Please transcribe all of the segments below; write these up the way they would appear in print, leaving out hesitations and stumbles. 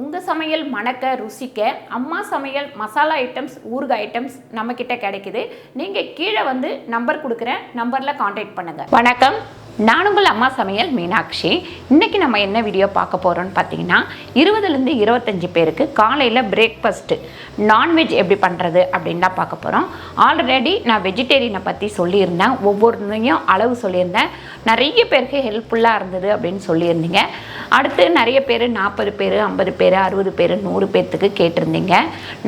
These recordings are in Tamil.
உங்கள் சமையல் மணக்க ருசிக்க அம்மா சமையல் மசாலா ஐட்டம்ஸ் ஊறுகாய் ஐட்டம்ஸ் நம்மக்கிட்ட கிடைக்குது. நீங்கள் கீழே வந்து நம்பர் கொடுக்குறேன், நம்பரில் காண்டாக்ட் பண்ணுங்கள். வணக்கம், நான் உங்கள் அம்மா சமையல் மீனாட்சி. இன்றைக்கி நம்ம என்ன வீடியோ பார்க்க போகிறோன்னு பார்த்தீங்கன்னா 20லேருந்து 25 பேருக்கு காலையில் பிரேக்ஃபாஸ்ட்டு நான்வெஜ் எப்படி பண்ணுறது அப்படின்னு தான் பார்க்க போகிறோம். ஆல்ரெடி நான் வெஜிடேரியனை பற்றி சொல்லியிருந்தேன், ஒவ்வொருத்தையும் அளவு சொல்லியிருந்தேன். நிறைய பேருக்கு ஹெல்ப்ஃபுல்லாக இருந்தது அப்படின்னு சொல்லியிருந்தீங்க. அடுத்து நிறைய பேர் 40 பேர் 50 பேர் 60 பேர் 100 பேர்த்துக்கு கேட்டிருந்தீங்க.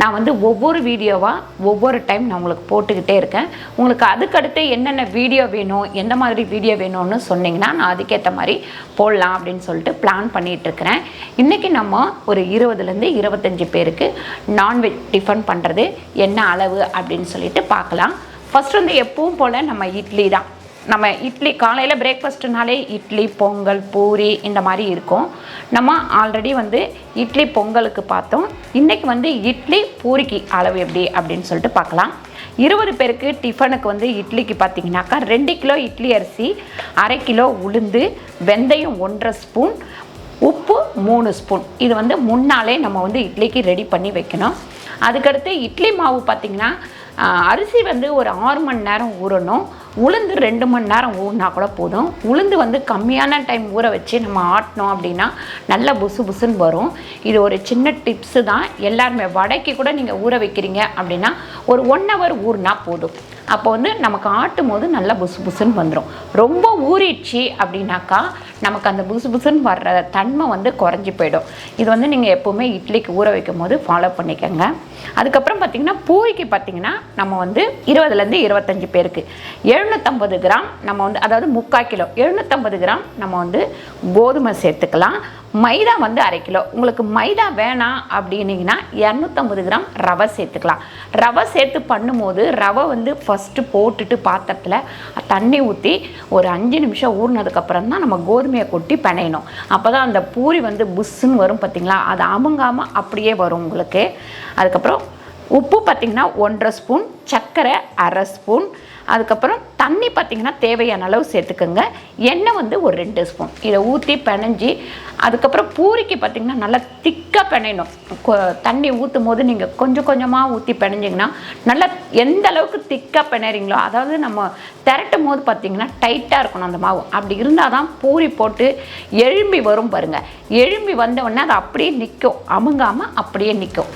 நான் வந்து ஒவ்வொரு வீடியோவாக ஒவ்வொரு டைம் நான் உங்களுக்கு போட்டுக்கிட்டே இருக்கேன். உங்களுக்கு அதுக்கடுத்து என்னென்ன வீடியோ வேணும், எந்த மாதிரி வீடியோ வேணும்னு சொன்னீங்கன்னா நான் அதுக்கேற்ற மாதிரி போடலாம் அப்படின்னு சொல்லிட்டு பிளான் பண்ணிகிட்டு இருக்கிறேன். இன்றைக்கி நம்ம ஒரு 20லேருந்து 25 பேருக்கு நான்வெஜ் டிஃபன் பண்ணுறது என்ன அளவு அப்படின்னு சொல்லிட்டு பார்க்கலாம். ஃபஸ்ட் வந்து எப்பவும் போல் நம்ம இட்லி தான். நம்ம இட்லி காலையில் பிரேக்ஃபாஸ்ட்டுனாலே இட்லி, பொங்கல், பூரி இந்த மாதிரி இருக்கும். நம்ம ஆல்ரெடி வந்து இட்லி பொங்கலுக்கு பார்த்தோம். இன்றைக்கி வந்து இட்லி பூரிக்கு அளவு எப்படி அப்படின்னு சொல்லிட்டு பார்க்கலாம். 20 பேருக்கு டிஃபனுக்கு வந்து இட்லிக்கு பார்த்தீங்கன்னாக்கா 2 கிலோ இட்லி அரிசி, 1/2 கிலோ உளுந்து, வெந்தயம் 1.5 ஸ்பூன், உப்பு 3 ஸ்பூன். இது வந்து முன்னாலே நம்ம வந்து இட்லிக்கு ரெடி பண்ணி வைக்கணும். அதுக்கடுத்து இட்லி மாவு பார்த்திங்கன்னா அரிசி வந்து ஒரு 6 மணி நேரம் ஊறணும். உளுந்து 2 மணி நேரம் ஊறினா கூட போதும். உளுந்து வந்து கம்மியான டைம் ஊற வச்சு நம்ம ஆட்டினோம் அப்படின்னா நல்லா புசு புசுன்னு வரும். இது ஒரு சின்ன டிப்ஸு தான். எல்லாருமே வடைக்கு கூட நீங்கள் ஊற வைக்கிறீங்க அப்படின்னா ஒரு 1 ஹவர் ஊறினா போதும். அப்போ வந்து நமக்கு ஆட்டும் போது நல்லா புசு புசுன்னு வந்துடும். ரொம்ப ஊறிடுச்சு அப்படின்னாக்கா நமக்கு அந்த புசு புசுன்னு வர்ற தன்மை வந்து குறைஞ்சி போயிடும். இது வந்து நீங்கள் எப்போவுமே இட்லிக்கு ஊற வைக்கும் போது ஃபாலோ பண்ணிக்கோங்க. அதுக்கப்புறம் பார்த்திங்கன்னா பூரிக்கு பார்த்திங்கன்னா நம்ம வந்து 20லேருந்து 25 பேருக்கு 750 கிராம் நம்ம வந்து, அதாவது 3/4 கிலோ 750 கிராம் நம்ம வந்து கோதுமை சேர்த்துக்கலாம். மைதா வந்து 1/2 கிலோ. உங்களுக்கு மைதா வேணாம் அப்படின்னீங்கன்னா 250 கிராம் ரவை சேர்த்துக்கலாம். ரவை சேர்த்து பண்ணும்போது ரவை வந்து ஃபஸ்ட்டு போட்டுட்டு பாத்திரத்தில் தண்ணி ஊற்றி ஒரு 5 நிமிஷம் ஊறினதுக்கப்புறம் தான் நம்ம கோதுமையை கொட்டி பிணையணும். அப்போ தான் அந்த பூரி வந்து புஷ்ஷுன்னு வரும் பார்த்திங்களா, அது அமுங்காமல் அப்படியே வரும் உங்களுக்கு. அதுக்கப்புறம் உப்பு பார்த்திங்கன்னா 1.5 ஸ்பூன், சர்க்கரை 1/2 ஸ்பூன், அதுக்கப்புறம் தண்ணி பார்த்திங்கன்னா தேவையான அளவு சேர்த்துக்கோங்க. எண்ணெய் வந்து ஒரு 2 ஸ்பூன். இதை ஊற்றி பிணைஞ்சி அதுக்கப்புறம் பூரிக்கு பார்த்திங்கன்னா நல்லா திக்காக பிணையணும். தண்ணி ஊற்றும் போது நீங்கள் கொஞ்சம் கொஞ்சமாக ஊற்றி பிணைஞ்சிங்கன்னா நல்லா எந்த அளவுக்கு திக்காக பிணைறீங்களோ, அதாவது நம்ம திரட்டும் போது பார்த்திங்கன்னா டைட்டாக இருக்கணும் அந்த மாவு. அப்படி இருந்தால் தான் பூரி போட்டு எழும்பி வரும் பாருங்கள். எழும்பி வந்தவுடனே அது அப்படியே நிற்கும், அமுங்காமல் அப்படியே நிற்கும்.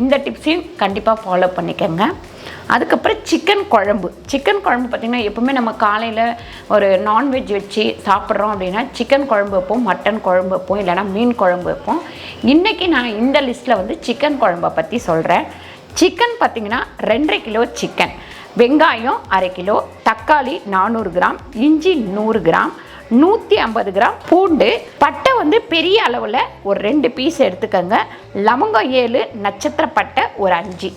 இந்த டிப்ஸையும் கண்டிப்பாக ஃபாலோ பண்ணிக்கோங்க. அதுக்கப்புறம் சிக்கன் குழம்பு பார்த்திங்கன்னா எப்போவுமே நம்ம காலையில் ஒரு நான்வெஜ் வச்சு சாப்பிட்றோம் அப்படின்னா சிக்கன் குழம்பு வைப்போம், மட்டன் குழம்பு வைப்போம், இல்லைனா மீன் குழம்பு வைப்போம். இன்றைக்கி நான் இந்த லிஸ்ட்டில் வந்து சிக்கன் குழம்பை பற்றி சொல்கிறேன். சிக்கன் பார்த்திங்கன்னா 2.5 கிலோ சிக்கன், வெங்காயம் 1/2 கிலோ, தக்காளி 400 கிராம், இஞ்சி 100 கிராம், 150 கிராம் பூண்டு, பட்டை வந்து பெரிய அளவில் ஒரு 2 பீஸ் எடுத்துக்கோங்க, லவங்கம் 7, நட்சத்திர பட்டை ஒரு 5.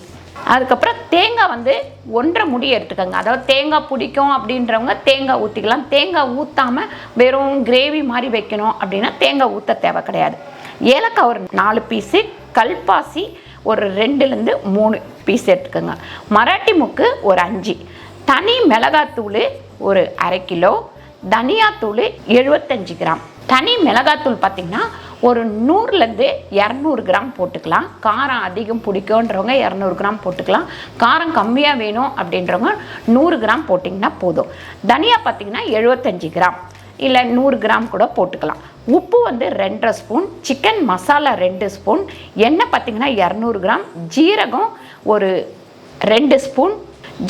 அதுக்கப்புறம் தேங்காய் வந்து 1.5 முடி எடுத்துக்கோங்க. அதாவது தேங்காய் பிடிக்கும் அப்படின்றவங்க தேங்காய் ஊற்றிக்கலாம். தேங்காய் ஊற்றாமல் வெறும் கிரேவி மாதிரி வைக்கணும் அப்படின்னா தேங்காய் ஊற்ற தேவை கிடையாது. ஏலக்காய் ஒரு 4 பீஸு, கல்பாசி ஒரு 2லேருந்து 3 பீஸ் எடுத்துக்கோங்க, மராட்டி முக்கு ஒரு 5, தனி மிளகாத்தூள் ஒரு 1/2 கிலோ, தனியாத்தூள் 75 கிராம். தனி மிளகாத்தூள் பார்த்திங்கன்னா ஒரு 100லேருந்து 200 கிராம் போட்டுக்கலாம். காரம் அதிகம் பிடிக்குன்றவங்க 200 கிராம் போட்டுக்கலாம். காரம் கம்மியாக வேணும் அப்படின்றவங்க 100 கிராம் போட்டிங்கன்னா போதும். தனியா பார்த்திங்கன்னா 75 கிராம் இல்லை 100 கிராம் கூட போட்டுக்கலாம். உப்பு வந்து 2.5 ஸ்பூன், சிக்கன் மசாலா 2 ஸ்பூன், எண்ணெய் பார்த்திங்கன்னா 200 கிராம், ஜீரகம் ஒரு 2 ஸ்பூன்,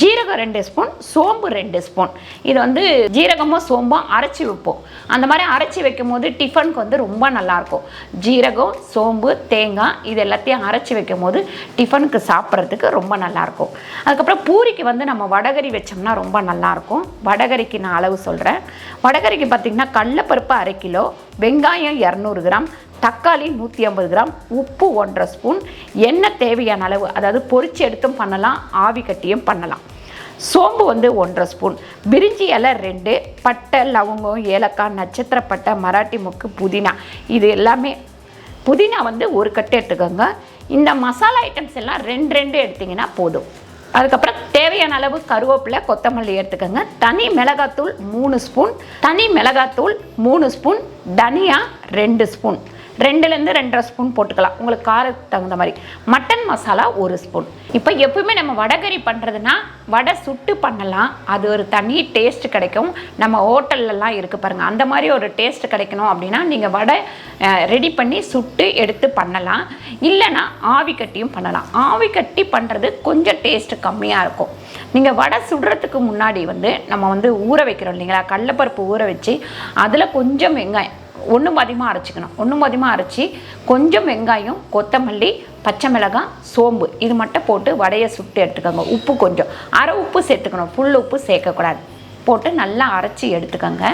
ஜீரகம் 2 ஸ்பூன், சோம்பு 2 ஸ்பூன். இது வந்து ஜீரகமும் சோம்பும் அரைச்சி வைப்போம். அந்த மாதிரி அரைச்சி வைக்கும் போது டிஃபனுக்கு வந்து ரொம்ப நல்லாயிருக்கும். ஜீரகம், சோம்பு, தேங்காய் இது எல்லாத்தையும் அரைச்சி வைக்கும் போது டிஃபனுக்கு சாப்பிட்றதுக்கு ரொம்ப நல்லாயிருக்கும். அதுக்கப்புறம் பூரிக்கு வந்து நம்ம வடகரி வச்சோம்னா ரொம்ப நல்லாயிருக்கும். வடகரிக்கு நான் அளவு சொல்கிறேன். வடகரிக்கு பார்த்திங்கன்னா கடலைப்பருப்பு 1/2 கிலோ, வெங்காயம் 200 கிராம், தக்காளி 150 கிராம், உப்பு 1.5 ஸ்பூன், எண்ணெய் தேவையான அளவு, அதாவது பொரிச்சு எடுத்தும் பண்ணலாம், ஆவி கட்டியும் பண்ணலாம். சோம்பு வந்து 1.5 ஸ்பூன், பிரிஞ்சி இலை 2, பட்டை, லவங்கம், ஏலக்காய், நட்சத்திர பட்டை, மராட்டி முக்கு, புதினா. இது எல்லாமே புதினா வந்து ஒரு கட்டு எடுத்துக்கோங்க. இந்த மசாலா ஐட்டம்ஸ் எல்லாம் 2 எடுத்திங்கன்னா போதும். அதுக்கப்புறம் தேவையான அளவு கருவேப்பிலை கொத்தமல்லி எடுத்துக்கோங்க. தனி மிளகாத்தூள் 3 ஸ்பூன், தனி மிளகாத்தூள் 3 ஸ்பூன், தனியா 2 ஸ்பூன், 2லேருந்து 2.5 ஸ்பூன் போட்டுக்கலாம் உங்களுக்கு காரத்துக்கு தகுந்த மாதிரி. Mutton masala 1 spoon. இப்போ எப்பவுமே நம்ம வடைகறி பண்ணுறதுனா வடை சுட்டு பண்ணலாம், அது ஒரு தனி டேஸ்ட் கிடைக்கும். நம்ம ஹோட்டல்லலாம் இருக்குது பாருங்கள், அந்த மாதிரி ஒரு டேஸ்ட் கிடைக்கணும் அப்படின்னா நீங்கள் வடை ரெடி பண்ணி சுட்டு எடுத்து பண்ணலாம். இல்லைன்னா ஆவி கட்டியும் பண்ணலாம். ஆவி கட்டி பண்ணுறது கொஞ்சம் டேஸ்ட் கம்மியாக இருக்கும். நீங்கள் வடை சுடுறதுக்கு முன்னாடி நம்ம ஊற வைக்கிறோம் இல்லைங்களா, கடலைப்பருப்பு ஊற வச்சு அதில் கொஞ்சம் வெங்காயம் ஒன்று பாதியமாக அரைச்சிக்கணும். ஒன்று பாதியமாக அரைச்சி கொஞ்சம் வெங்காயம், கொத்தமல்லி, பச்சை மிளகாய், சோம்பு இது மட்டும் போட்டு வடையை சுட்டு எடுத்துக்கோங்க. உப்பு கொஞ்சம் அரை உப்பு சேர்த்துக்கணும், ஃபுல் உப்பு சேர்க்கக்கூடாது. போட்டு நல்லா அரைச்சி எடுத்துக்கோங்க.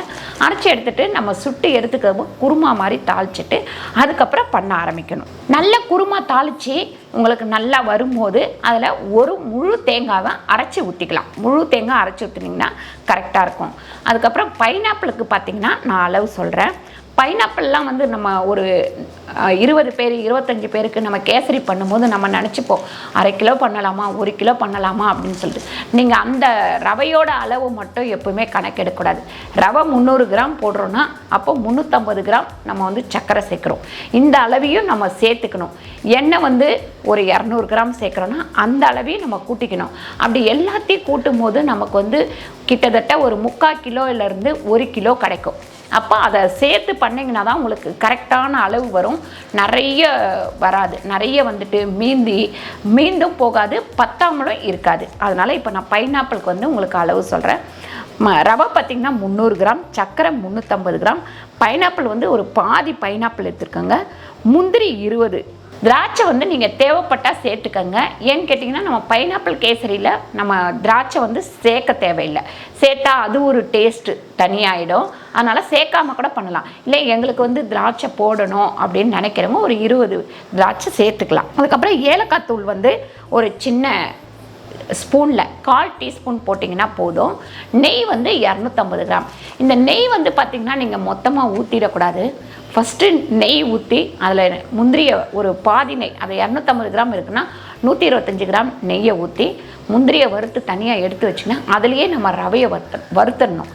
அரைச்சி எடுத்துகிட்டு நம்ம சுட்டு எடுத்துக்க குருமா மாதிரி தாளிச்சிட்டு அதுக்கப்புறம் பண்ண ஆரம்பிக்கணும். நல்ல குருமா தாளித்து உங்களுக்கு நல்லா வரும்போது அதில் ஒரு முழு தேங்காவை அரைச்சி ஊற்றிக்கலாம். முழு தேங்காய் அரைச்சி ஊற்றினீங்கன்னா கரெக்டாக இருக்கும். அதுக்கப்புறம் பைனாப்பிளுக்கு பார்த்திங்கன்னா நான் அளவு சொல்கிறேன். பைனாப்பிள்லாம் நம்ம ஒரு 20 பேர் 25 பேருக்கு நம்ம கேசரி பண்ணும்போது நம்ம நினச்சிப்போம் அரை கிலோ பண்ணலாமா, 1 கிலோ பண்ணலாமா அப்படின்னு சொல்லிட்டு. நீங்கள் அந்த ரவையோட அளவு மட்டும் எப்பவுமே கணக்கெடுக்கக்கூடாது. ரவை 300 கிராம் போடுறோன்னா அப்போ 350 கிராம் நம்ம சர்க்கரை சேர்க்குறோம். இந்த அளவையும் நம்ம சேர்த்துக்கணும். எண்ணெய் ஒரு 200 கிராம் சேர்க்குறோன்னா அந்த அளவையும் நம்ம கூட்டிக்கணும். அப்படி எல்லாத்தையும் கூட்டும் போது நமக்கு கிட்டத்தட்ட ஒரு 3/4 கிலோலேருந்து 1 கிலோ கிடைக்கும். அப்போ அதை சேர்த்து பண்ணிங்கன்னா தான் உங்களுக்கு கரெக்டான அளவு வரும். நிறைய வராது, நிறைய மீண்டும் போகாது, பத்தாமலும் இருக்காது. அதனால் இப்போ நான் பைனாப்பிளுக்கு உங்களுக்கு அளவு சொல்கிறேன். ரவை பார்த்திங்கன்னா 300 கிராம், சர்க்கரை 350 கிராம், பைனாப்பிள் ஒரு பாதி பைனாப்பிள் எடுத்துருக்கோங்க, முந்திரி 20, திராட்சை நீங்கள் தேவைப்பட்டால் சேர்த்துக்கங்க. ஏன்னு கேட்டிங்கன்னா நம்ம பைனாப்பிள் கேசரியில் நம்ம திராட்சை சேர்க்க தேவையில்லை. சேர்த்தா அது ஒரு டேஸ்ட்டு தனியாகிடும். அதனால் சேர்க்காமல் கூட பண்ணலாம். இல்லை எங்களுக்கு திராட்சை போடணும் அப்படின்னு நினைக்கிறவங்க ஒரு 20 திராட்சை சேர்த்துக்கலாம். அதுக்கப்புறம் ஏலக்காய் தூள் ஒரு சின்ன ஸ்பூனில் 1/4 டீஸ்பூன் போட்டிங்கன்னா போதும். நெய் 250 கிராம். இந்த நெய் பார்த்திங்கன்னா நீங்கள் மொத்தமாக ஊற்றிடக்கூடாது. ஃபஸ்ட்டு நெய் ஊற்றி அதில் முந்திரியை ஒரு பாதி நெய், அது 250 கிராம் இருக்குன்னா 125 கிராம் நெய்யை ஊற்றி முந்திரியை வறுத்து தனியாக எடுத்து வச்சுன்னா அதுலேயே நம்ம ரவையை வறுத்துடணும்.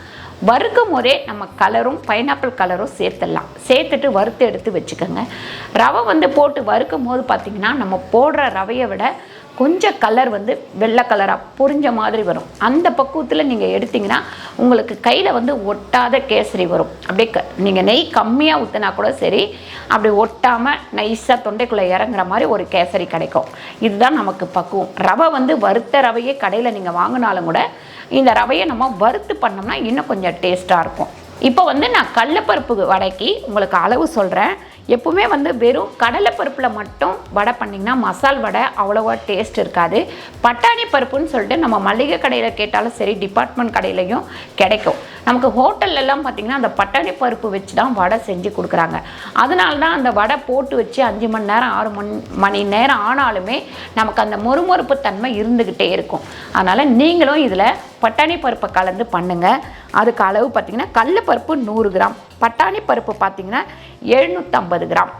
வறுக்கும் போதே நம்ம கலரும் பைனாப்பிள் கலரும் சேர்த்துடலாம். சேர்த்துட்டு வறுத்து எடுத்து வச்சுக்கோங்க. ரவை போட்டு வறுக்கும் போது பார்த்திங்கன்னா நம்ம போடுற ரவையை விட கொஞ்சம் கலர் வெள்ளை கலராக பொரிஞ்ச மாதிரி வரும். அந்த பக்குவத்தில் நீங்கள் எடுத்திங்கன்னா உங்களுக்கு கையில் ஒட்டாத கேசரி வரும். அப்படியே நீங்கள் நெய் கம்மியாக ஊற்றினா கூட சரி, அப்படி ஒட்டாமல் நைஸாக தொண்டைக்குள்ளே இறங்குற மாதிரி ஒரு கேசரி கிடைக்கும். இதுதான் நமக்கு பக்குவம். ரவை வறுத்த ரவையே கடையில் நீங்கள் வாங்கினாலும் கூட இந்த ரவையை நம்ம வறுத்து பண்ணோம்னா இன்னும் கொஞ்சம் டேஸ்ட்டாக இருக்கும். இப்போ நான் கடலைப்பருப்பு வடைக்கு உங்களுக்கு அளவு சொல்கிறேன். எப்பவுமே வெறும் கடலைப்பருப்பில் மட்டும் வடை பண்ணிங்கன்னா மசால் வடை அவ்வளோவா டேஸ்ட் இருக்காது. பட்டாணி பருப்புன்னு சொல்லிட்டு நம்ம மளிகை கடையில் கேட்டாலும் சரி, டிபார்ட்மெண்ட் கடையிலையும் கிடைக்கும். நமக்கு ஹோட்டல்லலாம் பார்த்திங்கன்னா அந்த பட்டாணி பருப்பு வச்சு தான் வடை செஞ்சு கொடுக்குறாங்க. அதனால தான் அந்த வடை போட்டு வச்சு 5 மணி நேரம் 6 மணி நேரம் ஆனாலுமே நமக்கு அந்த மொறுமொறுப்பு தன்மை இருந்துக்கிட்டே இருக்கும். அதனால் நீங்களும் இதில் பட்டாணி பருப்பை கலந்து பண்ணுங்கள். அதுக்கு அளவு பார்த்திங்கன்னா கடலைப்பருப்பு 100 கிராம், பட்டாணி பருப்பு பார்த்திங்கன்னா 750 கிராம்,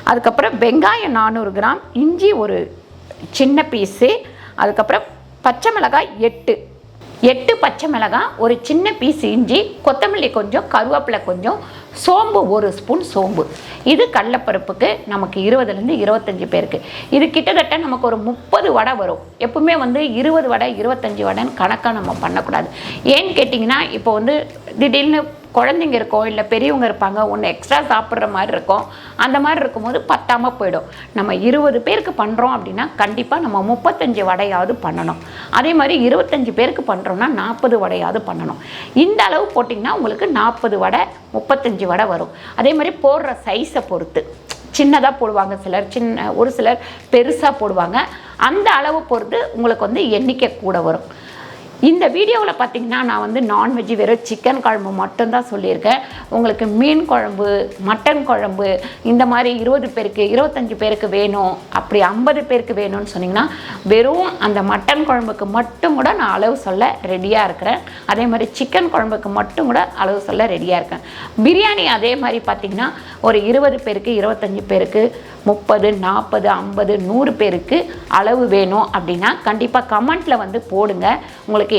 அதுக்கப்புறம் வெங்காயம் 400 கிராம், இஞ்சி ஒரு சின்ன பீஸு, அதுக்கப்புறம் பச்சை மிளகாய் 8 பச்சை மிளகாய், ஒரு சின்ன பீஸ் இஞ்சி, கொத்தமல்லி கொஞ்சம், கருவேப்பிலை கொஞ்சம், சோம்பு 1 ஸ்பூன் சோம்பு. இது கடலைப்பருப்புக்கு நமக்கு 20லேருந்து 25 பேருக்கு. இது கிட்டத்தட்ட நமக்கு ஒரு 30 வடை வரும். எப்பவுமே 20 வடை 25 வடைன்னு கணக்காக நம்ம பண்ணக்கூடாது. ஏன்னு கேட்டிங்கன்னா இப்போ திடீர்னு குழந்தைங்க இருக்கோம், இல்லை பெரியவங்க இருப்பாங்க, ஒன்று எக்ஸ்ட்ரா சாப்பிட்ற மாதிரி இருக்கும். அந்த மாதிரி இருக்கும்போது பத்தாமல் போயிடும். நம்ம 20 பேருக்கு பண்ணுறோம் அப்படின்னா கண்டிப்பாக நம்ம 35 வடையாவது பண்ணணும். அதே மாதிரி 25 பேருக்கு பண்ணுறோன்னா 40 வடையாவது பண்ணணும். இந்த அளவு போட்டிங்கன்னா உங்களுக்கு 40 வடை 35 வடை வரும். அதே மாதிரி போடுற சைஸை பொறுத்து சின்னதாக போடுவாங்க சிலர், ஒரு சிலர் பெருசாக போடுவாங்க. அந்த அளவு பொறுத்து உங்களுக்கு எண்ணிக்கை கூட வரும். இந்த வீடியோவில் பார்த்திங்கன்னா நான் நான்வெஜ் வெறும் சிக்கன் குழம்பு மட்டும்தான் சொல்லியிருக்கேன். உங்களுக்கு மீன் குழம்பு, மட்டன் குழம்பு இந்த மாதிரி 20 பேருக்கு 25 பேருக்கு வேணும், அப்படி 50 பேருக்கு வேணும்னு சொன்னிங்கன்னா வெறும் அந்த மட்டன் குழம்புக்கு மட்டும் கூட நான் அளவு சொல்ல ரெடியாக இருக்கிறேன். அதே மாதிரி சிக்கன் குழம்புக்கு மட்டும் கூட அளவு சொல்ல ரெடியாக இருக்கேன். பிரியாணி அதே மாதிரி பார்த்திங்கன்னா ஒரு 20 பேருக்கு 25 பேருக்கு 30, 40, 50, 100 பேருக்கு அளவு வேணும் அப்படின்னா கண்டிப்பாக கமெண்ட்டில் வந்து போடுங்க. உங்களுக்கு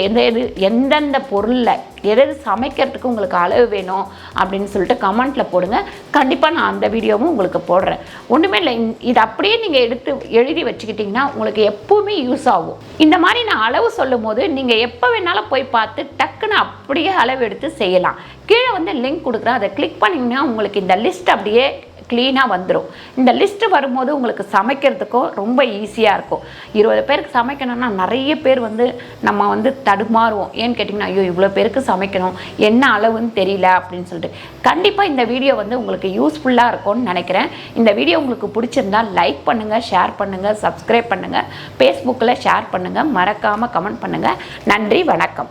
எந்தெந்த பொருளில் எது சமைக்கிறதுக்கு உங்களுக்கு அளவு வேணும் அப்படின்னு சொல்லிட்டு கமெண்ட்டில் போடுங்க. கண்டிப்பாக நான் அந்த வீடியோவும் உங்களுக்கு போடுறேன். ஒன்றுமே இல்லை, இது அப்படியே நீங்கள் எழுதி வச்சுக்கிட்டிங்கன்னா உங்களுக்கு எப்போவுமே யூஸ் ஆகும். இந்த மாதிரி நான் அளவு சொல்லும் போது நீங்கள் எப்போ வேணாலும் போய் பார்த்து டக்குன்னு அப்படியே அளவு எடுத்து செய்யலாம். கீழே வந்து லிங்க் கொடுக்குறேன், அதை கிளிக் பண்ணிங்கன்னா உங்களுக்கு இந்த லிஸ்ட் அப்படியே க்ளீனாக வந்துடும். இந்த லிஸ்ட்டு வரும்போது உங்களுக்கு சமைக்கிறதுக்கும் ரொம்ப ஈஸியாக இருக்கும். 20 பேருக்கு சமைக்கணும்னா நிறைய பேர் வந்து நம்ம வந்து தடுமாறுவோம். ஏன்னு கேட்டிங்கன்னா, ஐயோ இவ்வளோ பேருக்கு சமைக்கணும், என்ன அளவுன்னு தெரியல அப்படின்னு சொல்லிட்டு. கண்டிப்பாக இந்த வீடியோ வந்து உங்களுக்கு யூஸ்ஃபுல்லாக இருக்கும்னு நினைக்கிறேன். இந்த வீடியோ உங்களுக்கு பிடிச்சிருந்தா லைக் பண்ணுங்கள், ஷேர் பண்ணுங்கள், சப்ஸ்கிரைப் பண்ணுங்கள், ஃபேஸ்புக்கில் ஷேர் பண்ணுங்கள், மறக்காமல் கமெண்ட் பண்ணுங்கள். நன்றி, வணக்கம்.